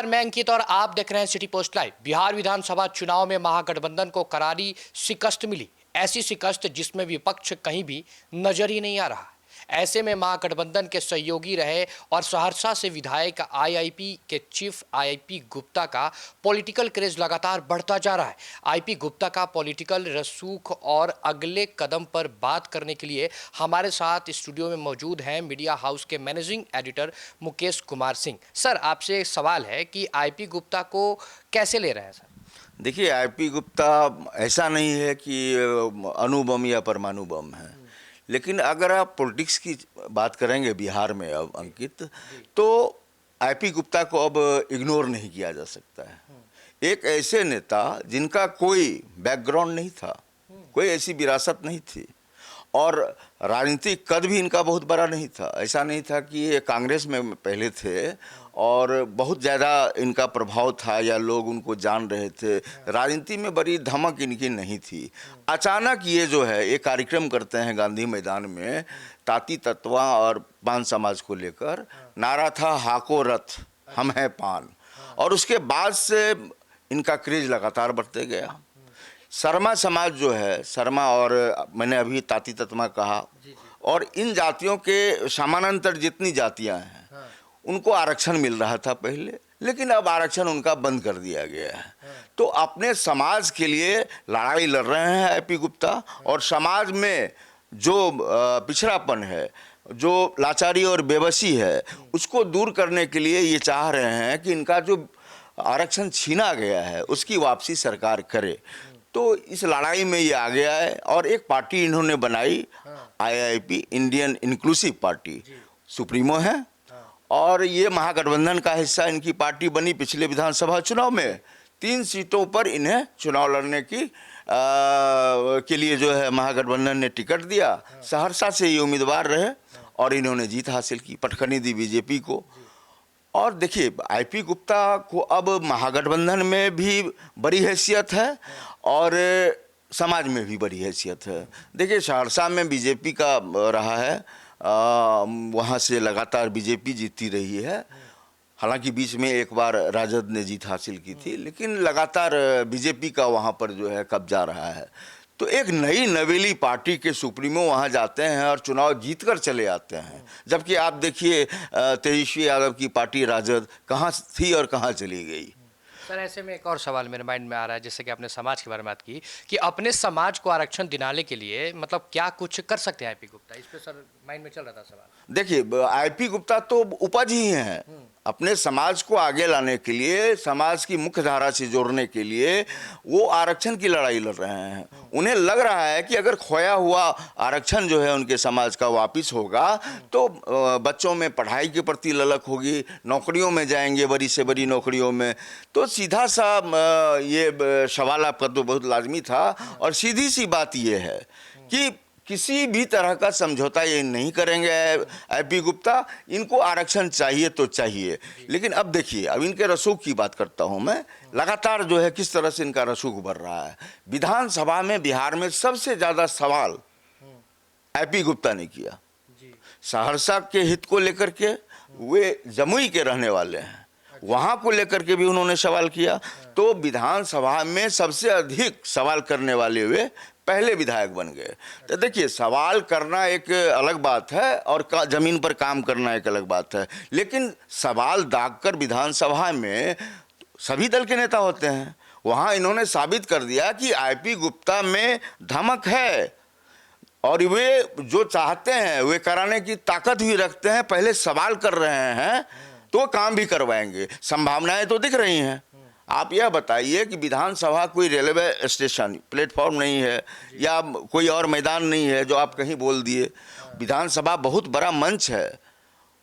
नमस्कार, मैं अंकित और आप देख रहे हैं सिटी पोस्ट लाइव। बिहार विधानसभा चुनाव में महागठबंधन को करारी शिकस्त मिली। ऐसी शिकस्त जिसमें विपक्ष कहीं भी नजर ही नहीं आ रहा। ऐसे में महागठबंधन के सहयोगी रहे और सहरसा से विधायक आईआईपी के चीफ आईपी गुप्ता का पॉलिटिकल क्रेज लगातार बढ़ता जा रहा है। आईपी गुप्ता का पॉलिटिकल रसूख और अगले कदम पर बात करने के लिए हमारे साथ स्टूडियो में मौजूद हैं मीडिया हाउस के managing editor Mukesh Kumar Singh. Sir, आपसे एक सवाल है कि आईपी गुप्ता को कैसे ले रहे हैं सर? देखिए, आईपी गुप्ता ऐसा नहीं है कि अणुबम या परमाणु बम है, लेकिन अगर आप पॉलिटिक्स की बात करेंगे बिहार में अब अंकित, तो आईपी गुप्ता को अब इग्नोर नहीं किया जा सकता है। एक ऐसे नेता जिनका कोई बैकग्राउंड नहीं था, कोई ऐसी विरासत नहीं थी और राजनीतिक कद भी इनका बहुत बड़ा नहीं था। ऐसा नहीं था कि ये कांग्रेस में पहले थे और बहुत ज़्यादा इनका प्रभाव था या लोग उनको जान रहे थे। राजनीति में बड़ी धमक इनकी नहीं थी। अचानक ये जो है ये कार्यक्रम करते हैं गांधी मैदान में, ताती तत्वा और पान समाज को लेकर। नारा था हाको रथ हम हैं पान, और उसके बाद से इनका क्रेज लगातार बढ़ते गया। शर्मा समाज जो है, शर्मा और मैंने अभी ताती तत्मा कहा, और इन जातियों के समानांतर जितनी जातियां हैं उनको आरक्षण मिल रहा था पहले, लेकिन अब आरक्षण उनका बंद कर दिया गया है। तो अपने समाज के लिए लड़ाई लड़ रहे हैं आईपी गुप्ता, और समाज में जो पिछड़ापन है, जो लाचारी और बेबसी है, उसको दूर करने के लिए ये चाह रहे हैं कि इनका जो आरक्षण छीना गया है उसकी वापसी सरकार करे। तो इस लड़ाई में ये आ गया है और एक पार्टी इन्होंने बनाई, IIP, Indian inclusive party, supremo है, और ये महागठबंधन का हिस्सा इनकी पार्टी बनी। पिछले विधानसभा चुनाव में 3 सीटों पर इन्हें चुनाव लड़ने की के लिए जो है महागठबंधन ने टिकट दिया। सहरसा से ये उम्मीदवार रहे और इन्होंने जीत हासिल की, पटखनी दी बीजेपी को। और देखिए, आईपी गुप्ता को अब महागठबंधन में भी बड़ी हैसियत है और समाज में भी बड़ी हैसियत है। देखिए, सहरसा में बीजेपी का रहा है, वहाँ से लगातार बीजेपी जीतती रही है। हालांकि बीच में एक बार राजद ने जीत हासिल की थी, लेकिन लगातार बीजेपी का वहाँ पर जो है कब्जा रहा है। तो एक नई नवेली पार्टी के सुप्रीमो वहाँ जाते हैं और चुनाव जीतकर चले आते हैं, जबकि आप देखिए तेजस्वी यादव की पार्टी राजद कहाँ थी और कहाँ चली गई। सर, ऐसे में एक और सवाल मेरे माइंड में आ रहा है, जैसे कि आपने समाज के बारे में बात की कि अपने समाज को आरक्षण दिलाने के लिए मतलब क्या कुछ कर सकते हैं आईपी गुप्ता? इस पे सर माइंड में चल रहा था सवाल। देखिए, आईपी गुप्ता तो उपज ही हैं। अपने समाज को आगे लाने के लिए, समाज की मुख्य धारा से जोड़ने के लिए वो आरक्षण की लड़ाई लड़ रहे हैं। उन्हें लग रहा है कि अगर खोया हुआ आरक्षण जो है उनके समाज का वापस होगा तो बच्चों में पढ़ाई के प्रति ललक होगी, नौकरियों में जाएंगे, बड़ी से बड़ी नौकरियों में। तो सीधा सा ये सवाल आपका तो बहुत लाजमी था, और सीधी सी बात ये है कि किसी भी तरह का समझौता ये नहीं करेंगे आईपी गुप्ता। इनको आरक्षण चाहिए तो चाहिए, लेकिन अब देखिए, अब इनके रसूख की बात करता हूं मैं। लगातार जो है किस तरह से इनका रसूख बढ़ रहा है। विधानसभा में बिहार में सबसे ज्यादा सवाल आईपी गुप्ता ने किया। सहरसा के हित को लेकर के, वे जमुई के रहने वाले हैं, वहां को लेकर के भी उन्होंने सवाल किया। तो विधानसभा में सबसे अधिक सवाल करने वाले वे पहले विधायक बन गए। तो देखिए, सवाल करना एक अलग बात है और जमीन पर काम करना एक अलग बात है, लेकिन सवाल दागकर विधानसभा में सभी दल के नेता होते हैं। वहां इन्होंने साबित कर दिया कि आईपी गुप्ता में धमक है और वे जो चाहते हैं वे कराने की ताकत भी रखते हैं। पहले सवाल कर रहे हैं तो काम भी करवाएंगे, संभावनाएं तो दिख रही हैं। आप यह बताइए कि विधानसभा कोई रेलवे स्टेशन प्लेटफॉर्म नहीं है या कोई और मैदान नहीं है जो आप कहीं बोल दिए। विधानसभा बहुत बड़ा मंच है,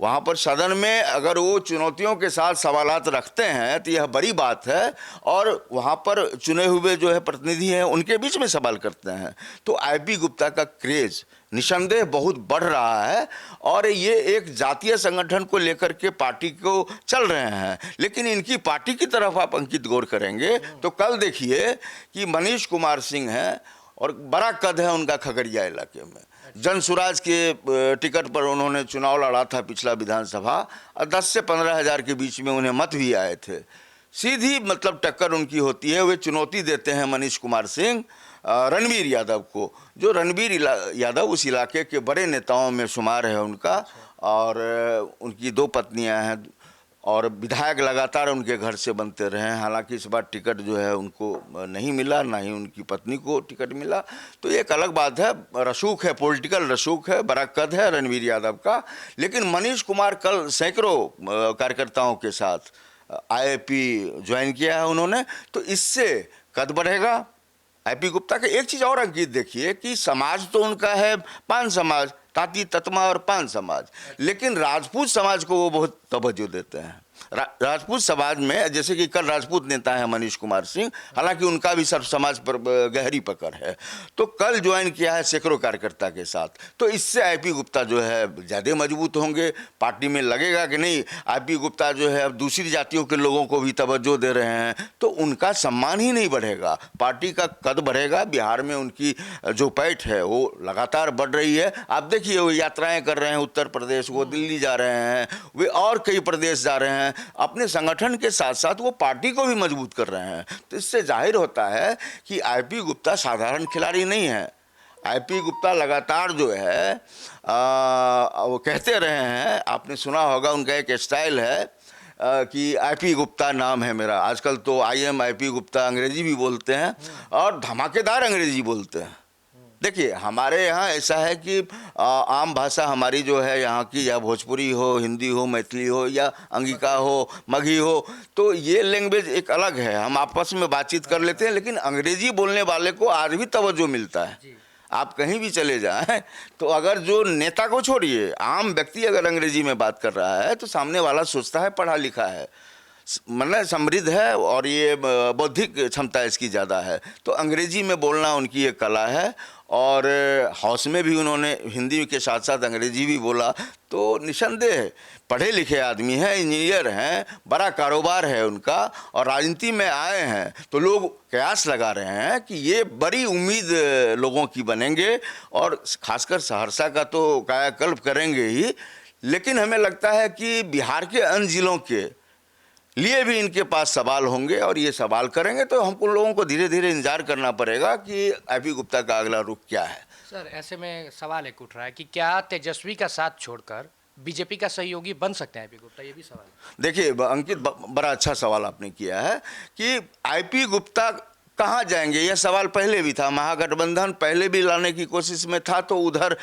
वहाँ पर सदन में अगर वो चुनौतियों के साथ सवालात रखते हैं तो यह बड़ी बात है, और वहाँ पर चुने हुए जो है प्रतिनिधि हैं उनके बीच में सवाल करते हैं। तो आईपी गुप्ता का क्रेज निसंदेह बहुत बढ़ रहा है, और ये एक जातीय संगठन को लेकर के पार्टी को चल रहे हैं। लेकिन इनकी पार्टी की तरफ आप अंकित गौर करेंगे तो कल देखिए कि मनीष कुमार सिंह हैं और बड़ा कद है उनका खगड़िया इलाके में, जन सुराज के टिकट पर उन्होंने चुनाव लड़ा था पिछला विधानसभा, और 10 से 15 हज़ार के बीच में उन्हें मत भी आए थे। सीधी मतलब टक्कर उनकी होती है। वे चुनौती देते हैं मनीष कुमार सिंह रणवीर यादव को, जो रणवीर यादव उस इलाके के बड़े नेताओं में शुमार है उनका, और उनकी 2 पत्नियां हैं, और विधायक लगातार उनके घर से बनते रहे हैं। हालांकि इस बार टिकट जो है उनको नहीं मिला, ना ही उनकी पत्नी को टिकट मिला, तो एक अलग बात है। रसूख है, पॉलिटिकल रसूख है, बड़ा कद है रणवीर यादव का। लेकिन मनीष कुमार कल सैकड़ों कार्यकर्ताओं के साथ आईएपी ज्वाइन किया है उन्होंने, तो इससे कद बढ़ेगा आईपी गुप्ता का। एक चीज़ और अंकित देखिए कि समाज तो उनका है पान समाज, ताती ततमा और पान समाज, लेकिन राजपूत समाज को वो बहुत तवज्जो देते हैं। राजपूत समाज में जैसे कि कल राजपूत नेता है मनीष कुमार सिंह, हालांकि उनका भी सर्व समाज पर गहरी पकड़ है, तो कल ज्वाइन किया है सैकड़ों कार्यकर्ता के साथ। तो इससे आईपी गुप्ता जो है ज़्यादा मजबूत होंगे। पार्टी में लगेगा कि नहीं आईपी गुप्ता जो है अब दूसरी जातियों के लोगों को भी तवज्जो दे रहे हैं, तो उनका सम्मान ही नहीं बढ़ेगा, पार्टी का कद बढ़ेगा। बिहार में उनकी जो पैठ है वो लगातार बढ़ रही है। आप देखिए वो यात्राएं कर रहे हैं, उत्तर प्रदेश, वो दिल्ली जा रहे हैं, वे और कई प्रदेश जा रहे हैं। अपने संगठन के साथ साथ वो पार्टी को भी मजबूत कर रहे हैं। तो इससे जाहिर होता है कि आईपी गुप्ता साधारण खिलाड़ी नहीं है। आईपी गुप्ता लगातार जो है वो कहते रहे हैं, आपने सुना होगा उनका एक स्टाइल है कि आईपी गुप्ता नाम है मेरा। आजकल तो आई एम आईपी गुप्ता अंग्रेजी भी बोलते हैं और धमाकेदार अंग्रेजी बोलते हैं। देखिए हमारे यहाँ ऐसा है कि आम भाषा हमारी जो है यहाँ की, या भोजपुरी हो, हिंदी हो, मैथिली हो, या अंगिका हो, मगही हो, तो ये लैंग्वेज एक अलग है, हम आपस में बातचीत कर लेते हैं। लेकिन अंग्रेजी बोलने वाले को आज भी तवज्जो मिलता है। आप कहीं भी चले जाएं तो अगर जो नेता को छोड़िए, आम व्यक्ति अगर अंग्रेजी में बात कर रहा है तो सामने वाला सोचता है पढ़ा लिखा है, मतलब समृद्ध है, और ये बौद्धिक क्षमता इसकी ज़्यादा है। तो अंग्रेजी में बोलना उनकी एक कला है, और हाउस में भी उन्होंने हिंदी के साथ साथ अंग्रेजी भी बोला। तो निसंदेह पढ़े लिखे आदमी हैं, इंजीनियर हैं, बड़ा कारोबार है उनका, और राजनीति में आए हैं तो लोग कयास लगा रहे हैं कि ये बड़ी उम्मीद लोगों की बनेंगे, और खासकर सहरसा का तो कायाकल्प करेंगे ही। लेकिन हमें लगता है कि बिहार के अन्य जिलों के लिए भी इनके पास सवाल होंगे, और ये सवाल करेंगे तो हमको लोगों को धीरे धीरे इंतजार करना पड़ेगा कि आईपी गुप्ता का अगला रुख क्या है। सर ऐसे में सवाल एक उठ रहा है कि क्या तेजस्वी का साथ छोड़कर बीजेपी का सहयोगी बन सकते हैं आईपी गुप्ता, ये भी सवाल है। देखिए अंकित, बड़ा अच्छा सवाल आपने किया है कि आईपी गुप्ता कहाँ जाएंगे। यह सवाल पहले भी था, महागठबंधन पहले भी लाने की कोशिश में था, तो उधर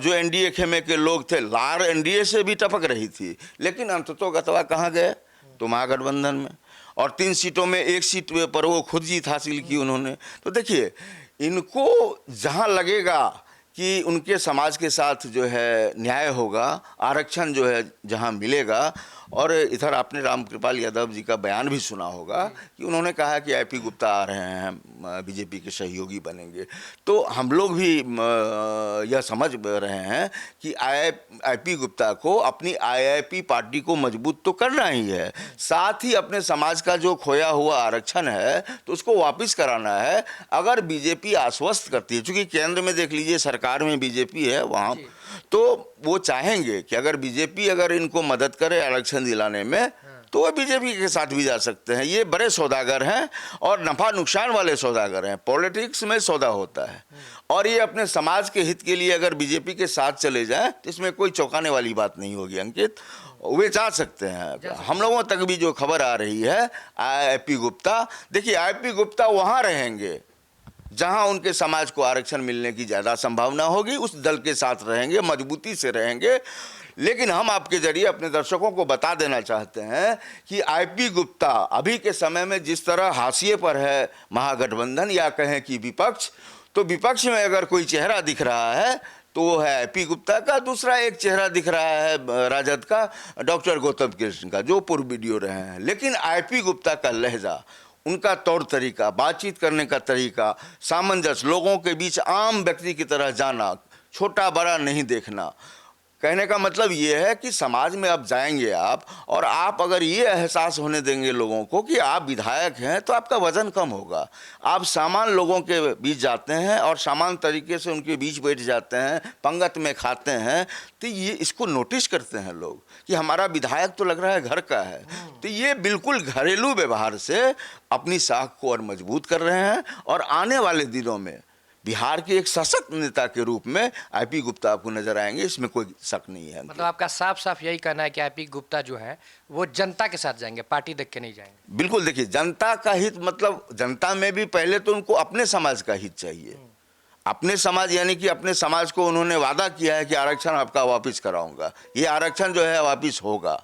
जो एनडीए खेमे के लोग थे, लार एनडीए से भी टपक रही थी, लेकिन अंततोगत्वा कहाँ गए, तो महागठबंधन में। और 3 सीटों में 1 सीट पर वो खुद जीत हासिल की उन्होंने। तो देखिए इनको जहाँ लगेगा कि उनके समाज के साथ जो है न्याय होगा, आरक्षण जो है जहाँ मिलेगा, और इधर आपने रामकृपाल यादव जी का बयान भी सुना होगा कि उन्होंने कहा कि आईपी गुप्ता आ रहे हैं, बीजेपी के सहयोगी बनेंगे। तो हम लोग भी यह समझ रहे हैं कि आईपी गुप्ता को अपनी आईआईपी पार्टी को मजबूत तो करना ही है, साथ ही अपने समाज का जो खोया हुआ आरक्षण है तो उसको वापस कराना है। अगर बीजेपी आश्वस्त करती है, चूँकि केंद्र में देख लीजिए सरकार में बीजेपी है वहाँ, तो वो चाहेंगे कि अगर बीजेपी अगर इनको मदद करे आरक्षण दिलाने में, तो वो बीजेपी के साथ भी जा सकते हैं। ये बड़े सौदागर हैं और नफा नुकसान वाले सौदागर हैं। पॉलिटिक्स में सौदा होता है, और ये अपने समाज के हित के लिए अगर बीजेपी के साथ चले जाएं तो इसमें कोई चौंकाने वाली बात नहीं होगी अंकित, वे चाह सकते हैं। हम लोगों तक भी जो खबर आ रही है आईपी गुप्ता, देखिए आईपी गुप्ता वहाँ रहेंगे जहां उनके समाज को आरक्षण मिलने की ज़्यादा संभावना होगी, उस दल के साथ रहेंगे, मजबूती से रहेंगे। लेकिन हम आपके जरिए अपने दर्शकों को बता देना चाहते हैं कि आईपी गुप्ता अभी के समय में जिस तरह हाशिए पर है महागठबंधन, या कहें कि विपक्ष, तो विपक्ष में अगर कोई चेहरा दिख रहा है तो वो है आईपी गुप्ता का। दूसरा एक चेहरा दिख रहा है राजद का, डॉक्टर गौतम कृष्ण का, जो पूर्व वीडियो रहे हैं। लेकिन आईपी गुप्ता का लहजा, उनका तौर तरीका, बातचीत करने का तरीका, सामंजस्य, लोगों के बीच आम व्यक्ति की तरह जाना, छोटा बड़ा नहीं देखना, कहने का मतलब ये है कि समाज में अब जाएंगे आप, और आप अगर ये एहसास होने देंगे लोगों को कि आप विधायक हैं, तो आपका वजन कम होगा। आप सामान्य लोगों के बीच जाते हैं और सामान्य तरीके से उनके बीच बैठ जाते हैं, पंगत में खाते हैं, तो ये इसको नोटिस करते हैं लोग कि हमारा विधायक तो लग रहा है घर का है। तो ये बिल्कुल घरेलू व्यवहार से अपनी साख को और मजबूत कर रहे हैं, और आने वाले दिनों में बिहार के एक सशक्त नेता के रूप में आईपी गुप्ता आपको नजर आएंगे, इसमें कोई शक नहीं है। मतलब आपका साफ साफ यही कहना है कि आईपी गुप्ता जो है वो जनता के साथ जाएंगे, पार्टी देख के नहीं जाएंगे। बिल्कुल, देखिए, जनता का हित मतलब जनता में भी पहले तो उनको अपने समाज का हित चाहिए। अपने समाज यानी कि अपने समाज को उन्होंने वादा किया है कि आरक्षण आपका वापस कराऊंगा। ये आरक्षण जो है वापस होगा।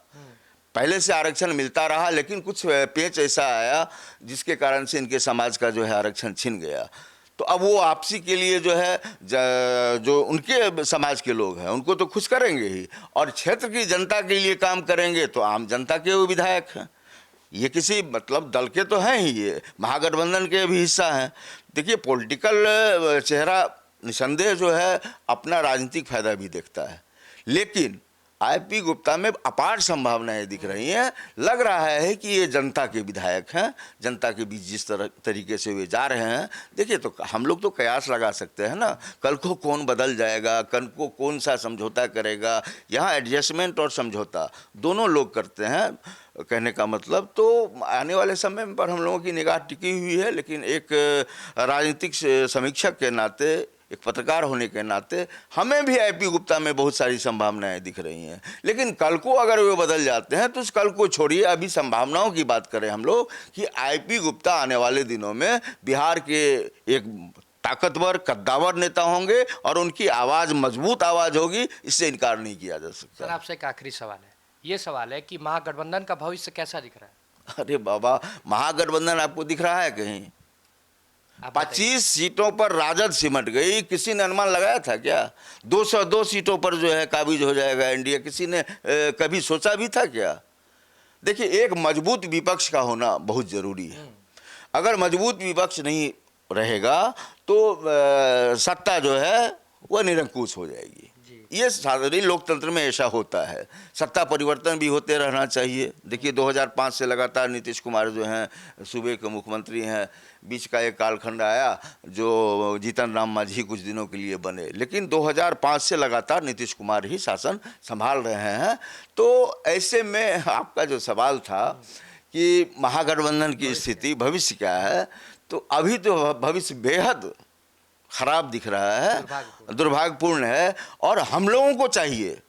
पहले से आरक्षण मिलता रहा, लेकिन कुछ पेच ऐसा आया जिसके कारण से इनके समाज का जो है आरक्षण छिन गया। तो अब वो आपसी के लिए जो है जो उनके समाज के लोग हैं उनको तो खुश करेंगे ही, और क्षेत्र की जनता के लिए काम करेंगे, तो आम जनता के वो विधायक हैं। ये किसी मतलब दल के तो हैं ही, ये महागठबंधन के भी हिस्सा हैं। देखिए, पॉलिटिकल चेहरा निसंदेह जो है अपना राजनीतिक फायदा भी देखता है, लेकिन आईपी गुप्ता में अपार संभावनाएं दिख रही हैं। लग रहा है कि ये जनता के विधायक हैं, जनता के बीच जिस तरीके से वे जा रहे हैं। देखिए, तो हम लोग तो कयास लगा सकते हैं ना, कल को कौन बदल जाएगा, कल को कौन सा समझौता करेगा। यहाँ एडजस्टमेंट और समझौता दोनों लोग करते हैं। कहने का मतलब तो आने वाले समय पर हम लोगों की निगाह टिकी हुई है, लेकिन एक राजनीतिक समीक्षक के नाते, एक पत्रकार होने के नाते हमें भी आईपी गुप्ता में बहुत सारी संभावनाएं दिख रही हैं। लेकिन कल को अगर वे बदल जाते हैं तो उस कल को छोड़िए, अभी संभावनाओं की बात करें हम लोग कि आईपी गुप्ता आने वाले दिनों में बिहार के एक ताकतवर कद्दावर नेता होंगे, और उनकी आवाज़ मजबूत आवाज़ होगी, इससे इनकार नहीं किया जा सकता। सर, आपसे एक आखिरी सवाल है। ये सवाल है कि महागठबंधन का भविष्य कैसा दिख रहा है? अरे बाबा, महागठबंधन आपको दिख रहा है कहीं? 25 सीटों पर राजद सिमट गई। किसी ने अनुमान लगाया था क्या 202 सीटों पर जो है काबिज हो जाएगा एनडीए? किसी ने कभी सोचा भी था क्या? देखिए, एक मजबूत विपक्ष का होना बहुत जरूरी है। अगर मजबूत विपक्ष नहीं रहेगा तो सत्ता जो है वह निरंकुश हो जाएगी। ये साधारण लोकतंत्र में ऐसा होता है। सत्ता परिवर्तन भी होते रहना चाहिए। देखिए, 2005 से लगातार नीतीश कुमार जो हैं सूबे के मुख्यमंत्री हैं। बीच का एक कालखंड आया जो जीतन राम मांझी कुछ दिनों के लिए बने, लेकिन 2005 से लगातार नीतीश कुमार ही शासन संभाल रहे हैं। तो ऐसे में आपका जो सवाल था कि महागठबंधन की स्थिति भविष्य क्या है, तो अभी तो भविष्य बेहद खराब दिख रहा है, दुर्भाग्यपूर्ण है। और हम लोगों को चाहिए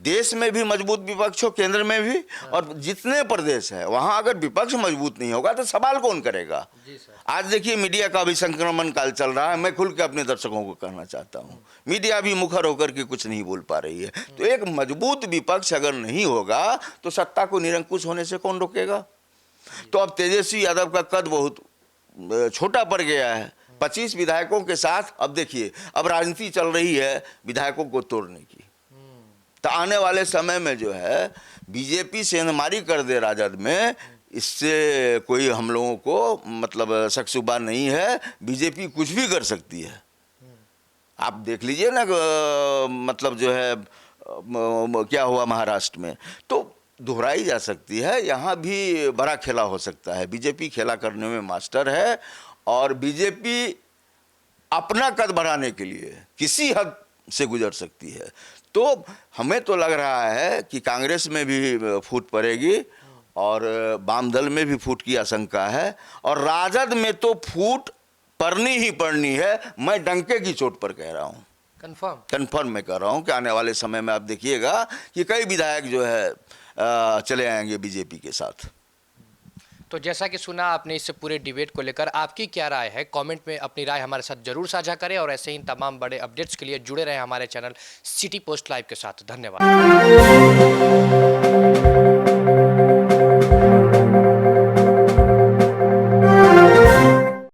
देश में भी मजबूत विपक्ष हो, केंद्र में भी, और जितने प्रदेश है वहां अगर विपक्ष मजबूत नहीं होगा तो सवाल कौन करेगा? आज देखिए, मीडिया का भी संक्रमण काल चल रहा है। मैं खुल के अपने दर्शकों को कहना चाहता हूं, मीडिया भी मुखर होकर के कुछ नहीं बोल पा रही है। तो एक मजबूत विपक्ष अगर नहीं होगा तो सत्ता को निरंकुश होने से कौन रोकेगा? तो अब तेजस्वी यादव का कद बहुत छोटा पड़ गया है। 25 विधायकों के साथ अब देखिए, अब राजनीति चल रही है विधायकों को तोड़ने की। तो आने वाले समय में जो है बीजेपी सेंधमारी कर दे राजद में, इससे कोई हम लोगों को मतलब शक शुबा नहीं है। बीजेपी कुछ भी कर सकती है। आप देख लीजिए ना, मतलब जो है क्या हुआ महाराष्ट्र में, तो दोहराई जा सकती है। यहाँ भी बड़ा खेला हो सकता है। बीजेपी खेला करने में मास्टर है, और बीजेपी अपना कद बढ़ाने के लिए किसी हद से गुजर सकती है। तो हमें तो लग रहा है कि कांग्रेस में भी फूट पड़ेगी, और वाम दल में भी फूट की आशंका है, और राजद में तो फूट पड़नी ही पड़नी है। मैं डंके की चोट पर कह रहा हूँ, कन्फर्म मैं कह रहा हूँ कि आने वाले समय में आप देखिएगा कि कई विधायक जो है चले आएंगे बीजेपी के साथ। तो जैसा कि सुना आपने इस पूरे डिबेट को लेकर, आपकी क्या राय है? कमेंट में अपनी राय हमारे साथ जरूर साझा करें, और ऐसे ही तमाम बड़े अपडेट्स के लिए जुड़े रहें हमारे चैनल सिटी पोस्ट लाइव के साथ। धन्यवाद।